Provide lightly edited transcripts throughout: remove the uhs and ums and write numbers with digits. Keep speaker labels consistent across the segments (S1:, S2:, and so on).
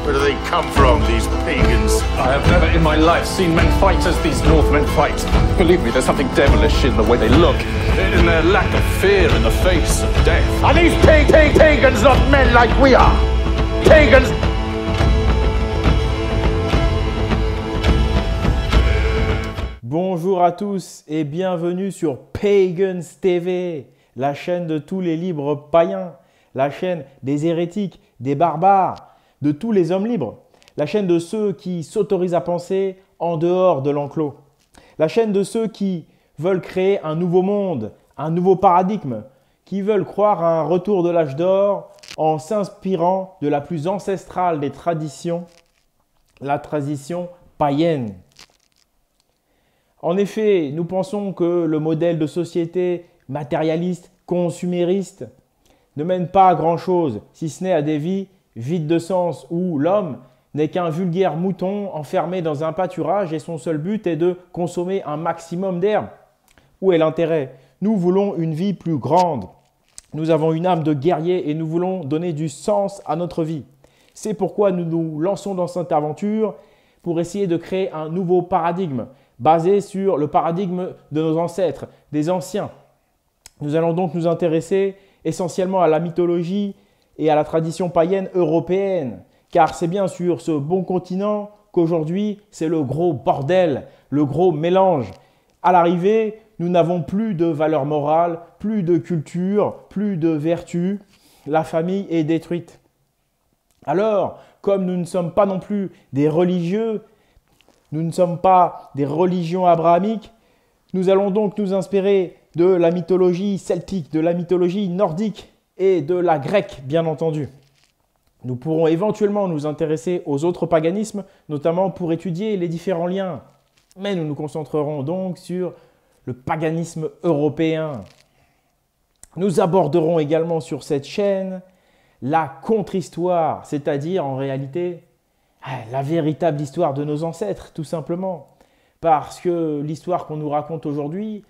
S1: Where do they come from, these pagans?
S2: I have never in my life seen men fight as these Northmen fight. Believe me, there's something devilish in the way they look, in their lack of fear in the face of death.
S1: Are these pagans not men like we are? Pagans!
S3: Bonjour à tous et bienvenue sur Pagans TV, la chaîne de tous les libres païens, la chaîne des hérétiques, des barbares, de tous les hommes libres, la chaîne de ceux qui s'autorisent à penser en dehors de l'enclos, la chaîne de ceux qui veulent créer un nouveau monde, un nouveau paradigme, qui veulent croire à un retour de l'âge d'or en s'inspirant de la plus ancestrale des traditions, la tradition païenne. En effet, nous pensons que le modèle de société matérialiste, consumériste, ne mène pas à grand-chose, si ce n'est à des vies vides de sens où l'homme n'est qu'un vulgaire mouton enfermé dans un pâturage et son seul but est de consommer un maximum d'herbe. Où est l'intérêt? Nous voulons une vie plus grande. Nous avons une âme de guerrier et nous voulons donner du sens à notre vie. C'est pourquoi nous nous lançons dans cette aventure pour essayer de créer un nouveau paradigme basé sur le paradigme de nos ancêtres, des anciens. Nous allons donc nous intéresser essentiellement à la mythologie et à la tradition païenne européenne, car c'est bien sur ce bon continent qu'aujourd'hui c'est le gros bordel, le gros mélange. À l'arrivée, nous n'avons plus de valeurs morales, plus de culture, plus de vertu. La famille est détruite. Alors, comme nous ne sommes pas non plus des religieux, nous ne sommes pas des religions abrahamiques, nous allons donc nous inspirer de la mythologie celtique, de la mythologie nordique et de la grecque, bien entendu. Nous pourrons éventuellement nous intéresser aux autres paganismes, notamment pour étudier les différents liens. Mais nous nous concentrerons donc sur le paganisme européen. Nous aborderons également sur cette chaîne la contre-histoire, c'est-à-dire en réalité la véritable histoire de nos ancêtres, tout simplement. Parce que l'histoire qu'on nous raconte aujourd'hui,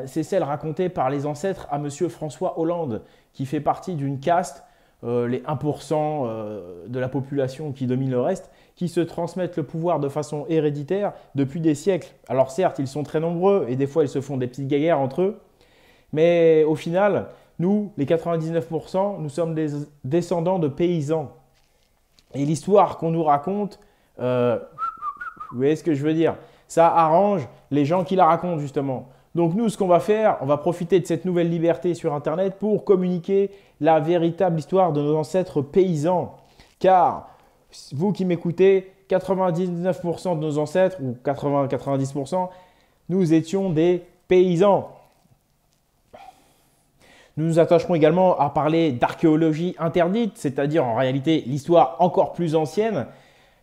S3: c'est celle racontée par les ancêtres à Monsieur François Hollande, qui fait partie d'une caste, les 1% de la population qui domine le reste, qui se transmettent le pouvoir de façon héréditaire depuis des siècles. Alors certes, ils sont très nombreux et des fois, ils se font des petites guéguerres entre eux. Mais au final, nous, les 99%, nous sommes des descendants de paysans. Et l'histoire qu'on nous raconte, vous voyez ce que je veux dire? Ça arrange les gens qui la racontent justement. Donc nous, ce qu'on va faire, on va profiter de cette nouvelle liberté sur Internet pour communiquer la véritable histoire de nos ancêtres paysans. Car vous qui m'écoutez, 99% de nos ancêtres, ou 80-90%, nous étions des paysans. Nous nous attacherons également à parler d'archéologie interdite, c'est-à-dire en réalité l'histoire encore plus ancienne,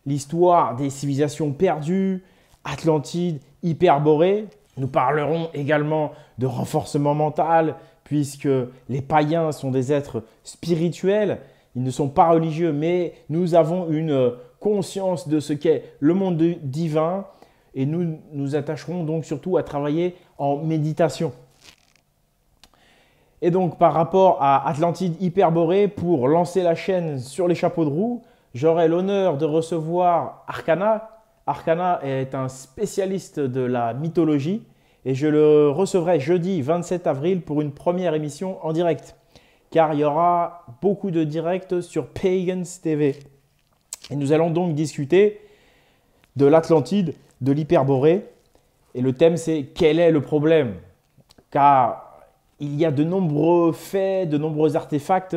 S3: l'histoire des civilisations perdues, Atlantide, Hyperborée. Nous parlerons également de renforcement mental, puisque les païens sont des êtres spirituels, ils ne sont pas religieux, mais nous avons une conscience de ce qu'est le monde divin et nous nous attacherons donc surtout à travailler en méditation. Et donc, par rapport à Atlantide Hyperborée, pour lancer la chaîne sur les chapeaux de roue, j'aurai l'honneur de recevoir Arcana. Arcana est un spécialiste de la mythologie et je le recevrai jeudi 27 avril pour une première émission en direct. Car il y aura beaucoup de directs sur Pagans TV. Et nous allons donc discuter de l'Atlantide, de l'Hyperborée. Et le thème, c'est quel est le problème? Car il y a de nombreux faits, de nombreux artefacts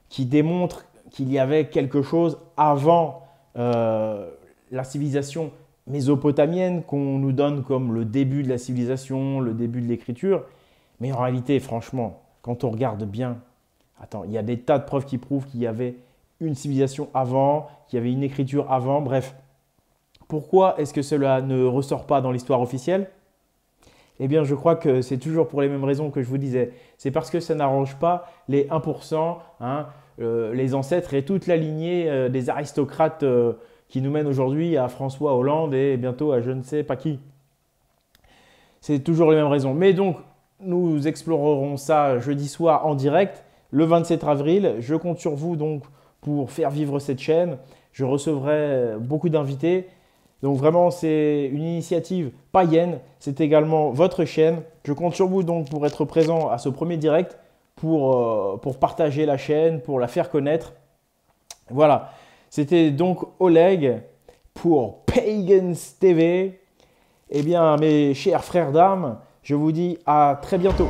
S3: qui démontrent qu'il y avait quelque chose avant la civilisation mésopotamienne qu'on nous donne comme le début de la civilisation, le début de l'écriture. Mais en réalité, franchement, quand on regarde bien, il y a des tas de preuves qui prouvent qu'il y avait une civilisation avant, qu'il y avait une écriture avant, bref. Pourquoi est-ce que cela ne ressort pas dans l'histoire officielle? Eh bien, je crois que c'est toujours pour les mêmes raisons que je vous disais. C'est parce que ça n'arrange pas les 1%, les ancêtres et toute la lignée des aristocrates qui nous mènent aujourd'hui à François Hollande et bientôt à je ne sais pas qui. C'est toujours les mêmes raisons. Mais donc, nous explorerons ça jeudi soir en direct, le 27 avril. Je compte sur vous donc pour faire vivre cette chaîne. je recevrai beaucoup d'invités. Donc vraiment, c'est une initiative païenne. C'est également votre chaîne. Je compte sur vous donc pour être présent à ce premier direct, pour partager la chaîne, pour la faire connaître. Voilà, c'était donc Oleg pour Pagans TV. Eh bien, mes chers frères d'armes, je vous dis à très bientôt.